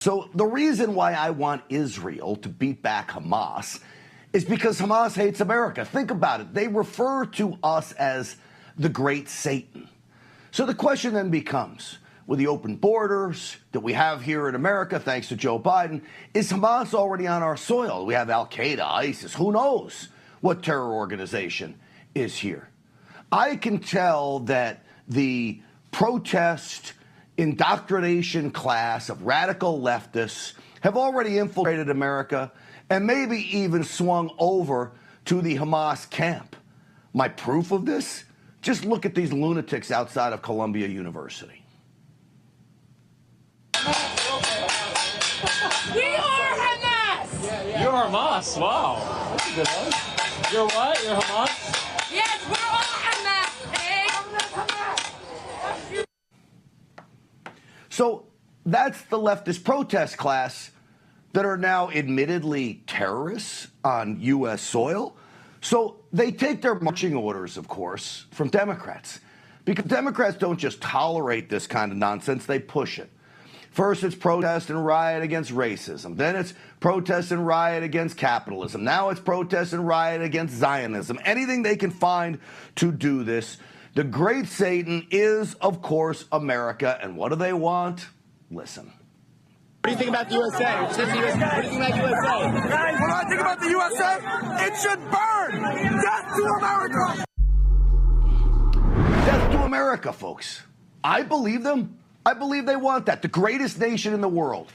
So the reason why I want Israel to beat back Hamas is because Hamas hates America. Think about it. They refer to us as the great Satan. So the question then becomes, with the open borders that we have here in America, thanks to Joe Biden, is Hamas already on our soil? We have Al-Qaeda, ISIS, who knows what terror organization is here. I can tell that the protest indoctrination class of radical leftists have already infiltrated America and maybe even swung over to the Hamas camp. My proof of this? Just look at these lunatics outside of Columbia University. We are Hamas! You're Hamas? Wow. That's a good one. You're what? You're Hamas? Yes, we're all Hamas, eh? So that's the leftist protest class that are now admittedly terrorists on U.S. soil. So they take their marching orders, of course, from Democrats. Because Democrats don't just tolerate this kind of nonsense, they push it. First, it's protest and riot against racism. Then it's protest and riot against capitalism. Now it's protest and riot against Zionism. Anything they can find to do this. The great Satan is, of course, America. And what do they want? Listen. What do you think about the USA? What do you think about the USA? Guys, when I think about the USA, it should burn! Death to America! Death to America, folks. I believe them. I believe they want that. The greatest nation in the world.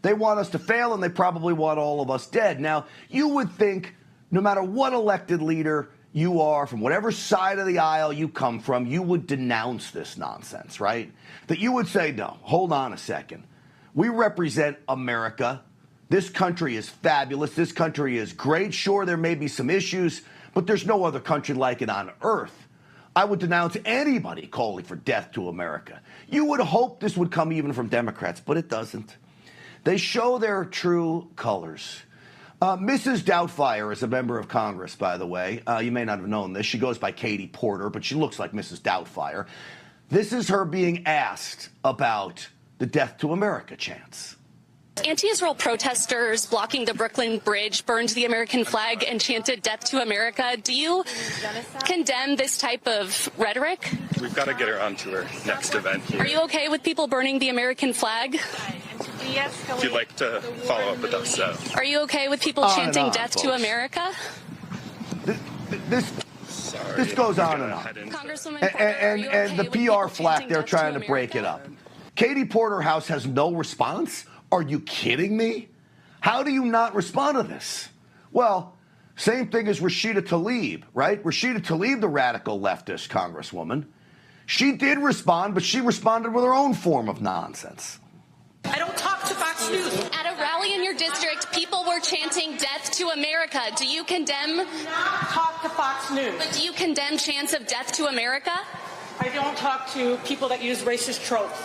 They want us to fail, and they probably want all of us dead. Now, you would think no matter what elected leader you are, from whatever side of the aisle you come from, you would denounce this nonsense, right? That you would say, no, hold on a second. We represent America. This country is fabulous. This country is great. Sure, there may be some issues, but there's no other country like it on earth. I would denounce anybody calling for death to America. You would hope this would come even from Democrats, but it doesn't. They show their true colors. Mrs. Doubtfire is a member of Congress, by the way. You may not have known this. She goes by Katie Porter, but she looks like Mrs. Doubtfire. This is her being asked about the Death to America chants. Anti-Israel protesters blocking the Brooklyn Bridge burned the American flag and chanted death to America. Do you condemn this type of rhetoric? We've got to get her on to her next event here. Are you okay with people burning the American flag? If you'd like to follow up with us. Are you okay with people chanting death to America? This goes on and on. Congresswoman Porter, are you and okay the with PR people flack, chanting they're death trying to to break it America? up. Katie Porterhouse has no response? Are you kidding me? How do you not respond to this? Well, same thing as Rashida Tlaib, right? Rashida Tlaib, the radical leftist congresswoman. She did respond, but she responded with her own form of nonsense. I don't talk to Fox News. At a rally in your district, people were chanting death to America. Do you condemn? Talk to Fox News. But do you condemn chants of death to America? I don't talk to people that use racist tropes.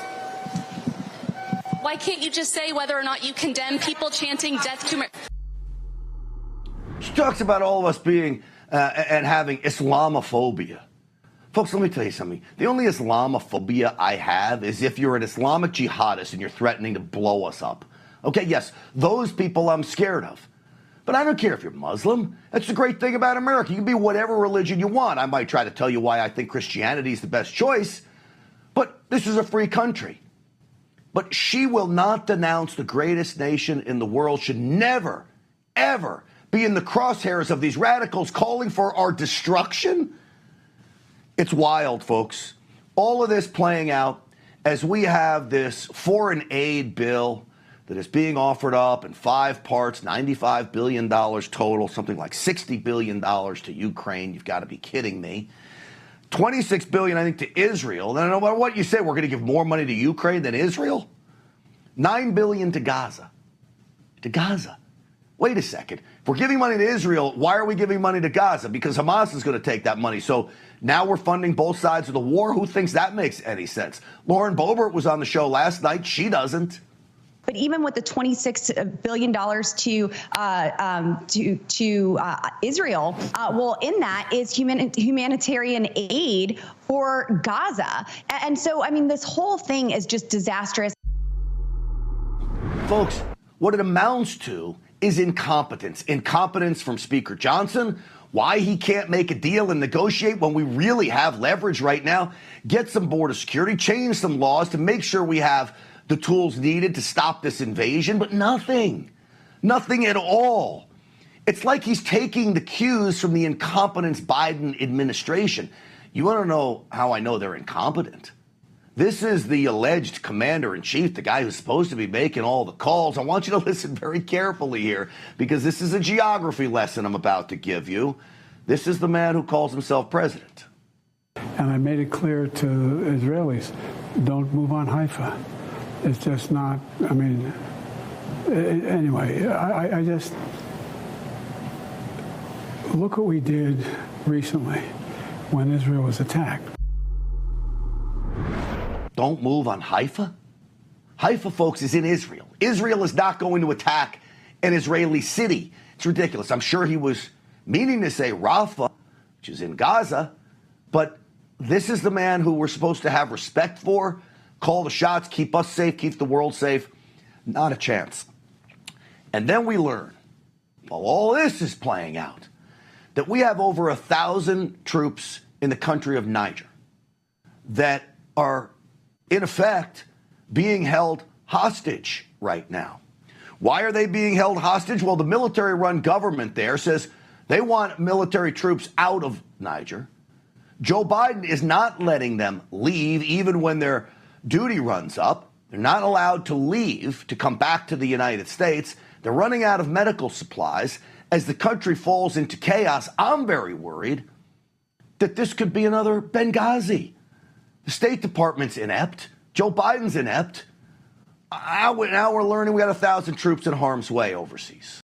Why can't you just say whether or not you condemn people chanting death to America? She talks about all of us being and having Islamophobia. Folks, let me tell you something. The only Islamophobia I have is if you're an Islamic jihadist and you're threatening to blow us up. Okay, yes, those people I'm scared of. But I don't care if you're Muslim. That's the great thing about America. You can be whatever religion you want. I might try to tell you why I think Christianity is the best choice, but this is a free country. But she will not denounce the greatest nation in the world, should never, ever be in the crosshairs of these radicals calling for our destruction. It's wild, folks. All of this playing out as we have this foreign aid bill that is being offered up in 5 parts, $95 billion total, something like $60 billion to Ukraine. You've got to be kidding me. $26 billion, I think, to Israel. And no matter what you say, we're going to give more money to Ukraine than Israel. $9 billion to Gaza. To Gaza. Wait a second. If we're giving money to Israel, why are we giving money to Gaza? Because Hamas is going to take that money. So now we're funding both sides of the war. Who thinks that makes any sense? Lauren Boebert was on the show last night. She doesn't. But even with the $26 billion to Israel, well, in that is humanitarian aid for Gaza. And so, I mean, this whole thing is just disastrous. Folks, what it amounts to is incompetence. Incompetence from Speaker Johnson, why he can't make a deal and negotiate when we really have leverage right now, get some border security, change some laws to make sure we have the tools needed to stop this invasion, but nothing at all. It's like he's taking the cues from the incompetence Biden administration. You want to know how I know they're incompetent? This is the alleged commander-in-chief, the guy who's supposed to be making all the calls. I want you to listen very carefully here because this is a geography lesson I'm about to give you. This is the man who calls himself president. And I made it clear to Israelis, don't move on Haifa. It's just not, I mean, anyway, I just, look what we did recently when Israel was attacked. Don't move on Haifa? Haifa, folks, is in Israel. Israel is not going to attack an Israeli city. It's ridiculous. I'm sure he was meaning to say Rafah, which is in Gaza, but this is the man who we're supposed to have respect for, call the shots, keep us safe, keep the world safe. Not a chance. And then we learn, while all this is playing out, that we have over 1,000 troops in the country of Niger that are, in effect, being held hostage right now. Why are they being held hostage? Well, the military-run government there says they want military troops out of Niger. Joe Biden is not letting them leave even when their duty runs up. They're not allowed to leave to come back to the United States. They're running out of medical supplies. As the country falls into chaos, I'm very worried that this could be another Benghazi. The State Department's inept. Joe Biden's inept. Now we're learning we got 1,000 troops in harm's way overseas.